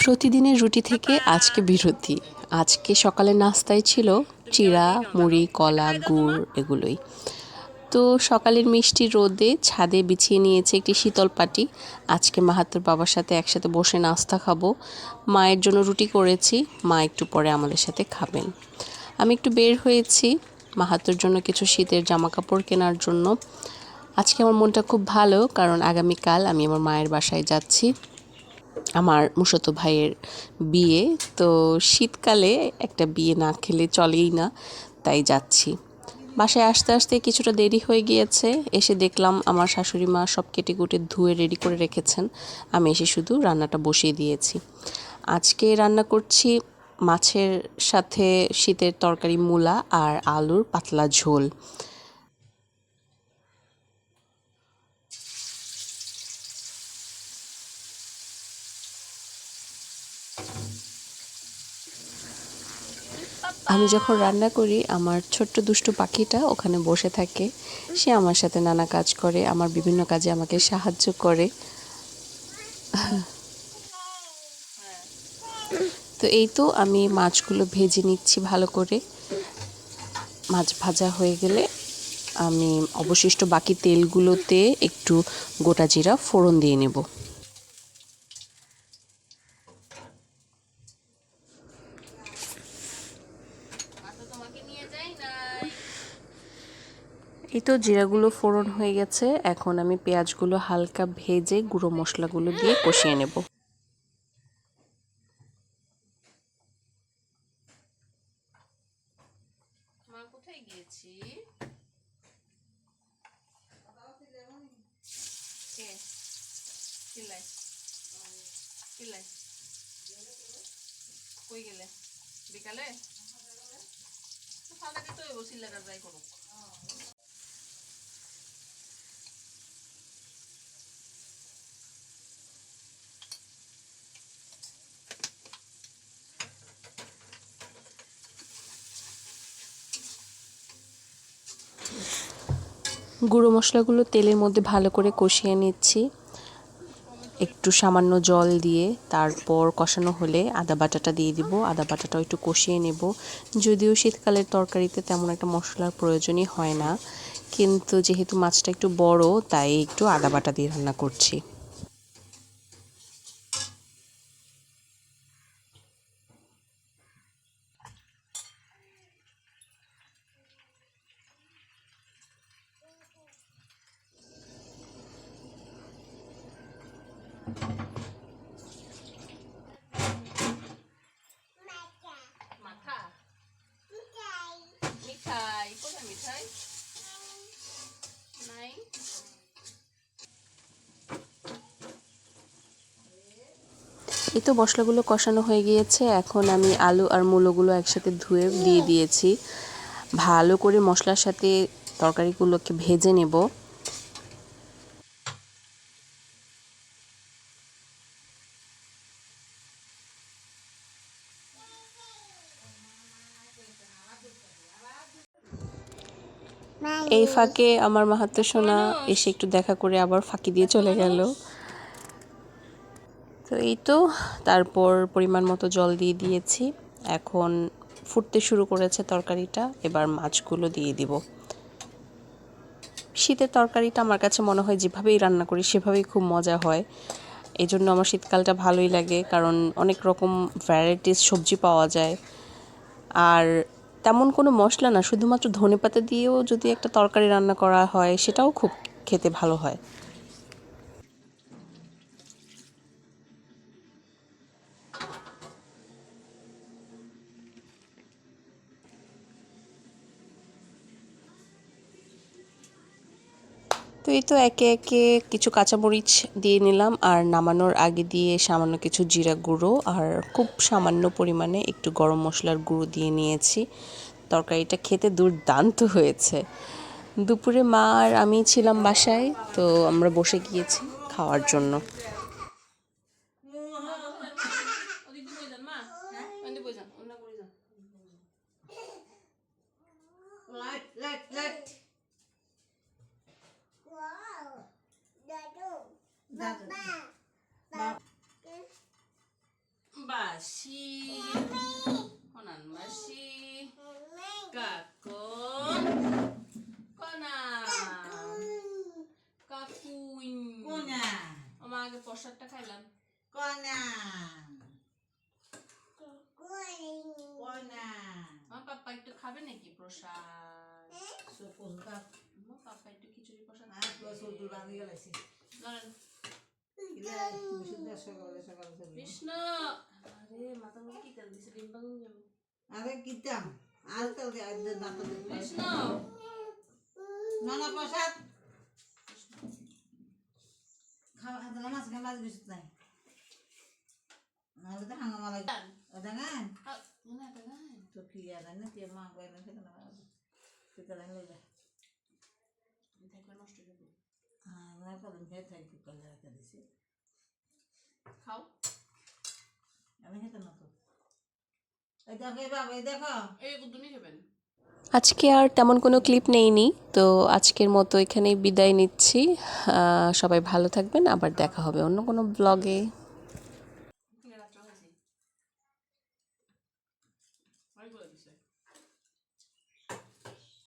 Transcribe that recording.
প্রতিদিনের রুটি থেকে আজকে বিরতি। আজকে সকালে নাস্তায় ছিল চিড়া, মুড়ি, কলা, গুড় এগুলোই। তো সকালের মিষ্টি রোদে ছাদে বিছিয়ে নিয়েছে একটি শীতল পাটি। আজকে মাহাত্তুর বাবার সাথে একসাথে বসে নাস্তা খাবো। মায়ের জন্য রুটি করেছি, মা একটু পরে আমাদের সাথে খাবেন। আমি একটু বের হয়েছি মাহাত্তুর জন্য কিছু শীতের জামাকাপড় কেনার জন্য। আজকে আমার মনটা খুব ভালো, কারণ আগামীকাল আমি আমার মায়ের বাসায় যাচ্ছি, আমার মুশাতো ভাইয়ের বিয়ে। তো শীতকালে একটা বিয়ে না খেলে চলেই না, তাই যাচ্ছি। বাসায় আসতে আসতে কিছুটা দেরি হয়ে গিয়েছে। এসে দেখলাম আমার শাশুড়ি মা সব কেটে কুটে ধুয়ে রেডি করে রেখেছেন। আমি এসে শুধু রান্নাটা বসিয়ে দিয়েছি। আজকে রান্না করছি মাছের সাথে শীতের তরকারি, মূলা আর আলুর পাতলা ঝোল। আমি যখন রান্না করি আমার ছোট্ট দুষ্টু পাখিটা ওখানে বসে থাকে। সে আমার সাথে নানা কাজ করে, আমার বিভিন্ন কাজে আমাকে সাহায্য করে। তো এই তো আমি মাছগুলো ভেজে নিচ্ছি ভালো করে। মাছ ভাজা হয়ে গেলে আমি অবশিষ্ট বাকি তেলগুলোতে একটু গোটা জিরা ফোড়ন দিয়ে নেব। এই তো জিরাগুলো ফোড়ন হয়ে গেছে। এখন আমি পেঁয়াজগুলো হালকা ভেজে গুঁড়ো মশলাগুলো দিয়ে কষিয়ে নেব। মা কোথায় গিয়েছি? কে চিল্লাই চিল্লাই কই গেলে? বিকালে ফাঁকা দিতে হইব, চিল্লাটা যাই করুক। গুঁড়ো মশলাগুলো তেলের মধ্যে ভালো করে কষিয়ে নিচ্ছি একটু সামান্য জল দিয়ে। তারপর কষানো হলে আদা বাটাটা দিয়ে দিব। আদা বাটাটাও একটু কষিয়ে নেব। যদিও শীতকালের তরকারিতে তেমন একটা মশলার প্রয়োজনই হয় না, কিন্তু যেহেতু মাছটা একটু বড় তাই একটু আদা বাটা দিয়ে রান্না করছি। মাথা মিঠাই কোথায়? মিঠাই নাই। এই তো মশলাগুলো কষানো হয়ে গিয়েছে। এখন আমি আলু আর মূলোগুলো একসাথে ধুয়ে দিয়ে দিয়েছি। ভালো করে মশলার সাথে তরকারিগুলোকে ভেজে নেব। এই ফাঁকে আমার মাহাতো সোনা এসে একটু দেখা করে আবার ফাঁকি দিয়ে চলে গেল। তো এই তো তারপর পরিমাণ মতো জল দিয়ে দিয়েছি। এখন ফুটতে শুরু করেছে তরকারিটা, এবার মাছগুলো দিয়ে দিব। শীতের তরকারিটা আমার কাছে মনে হয় যেভাবেই রান্না করি সেভাবেই খুব মজা হয়। এই জন্য আমার শীতকালটা ভালোই লাগে, কারণ অনেক রকম ভ্যারাইটিস সবজি পাওয়া যায়। আর তেমন কোনো মশলা না, শুধুমাত্র ধনেপাতা দিয়েও যদি একটা তরকারি রান্না করা হয় সেটাও খুব খেতে ভালো হয়। তো এই তো একে একে কিছু কাঁচামরিচ দিয়ে নিলাম, আর নামানোর আগে দিয়ে সামান্য কিছু জিরা গুঁড়ো আর খুব সামান্য পরিমাণে একটু গরম মশলার গুঁড়ো দিয়ে নিয়েছি। তরকারিটা খেতে দুর্দান্ত হয়েছে। দুপুরে মা আর আমি ছিলাম বাসায়, তো আমরা বসে গিয়েছি খাওয়ার জন্য। মাসি কোনান মাসি কাকু কোনা কাকুই কোনা আমার আগে প্রসাদটা খাইলাম কোনা কোনা আমার পাপ্পা একটু খাবে নাকি প্রসাদ সুপুলকা আমার পাপ্পা একটু খিচুড়ি প্রসাদ সুদূর বাঁধি গেলাইছি ধরেন সকালে সকালে কৃষ্ণ আরে মাথা মধ্যে কি তেল দিছে ডিম বাগুন যাবো আরে কিতাম আর তো না তো কৃষ্ণ নানা প্রসাদ খাওয়া হাতে মাছ খাওয়া মাছ বেশি নাই নাহলে তো হাঙ্গা মালাই ওদাঙ্গান মনে আছে গান তো কি আর না কে মা কইনা থেকে না সেটা লাইন লইলা দেখো নষ্ট হয়ে যাবে না কলম খেয়ে থাকি কলে রাখা দিছি খাও আমি খেতে না তো এই দেখো বাবা এই দেখো এই গুদুনি খাবেন আজকে আর তেমন কোনো ক্লিপ নেইনি, তো আজকের মতো এখানেই বিদায় নিচ্ছি। সবাই ভালো থাকবেন, আবার দেখা হবে অন্য কোনো ব্লগে। রাত্রে হয়েছে অনেক বলে দিছে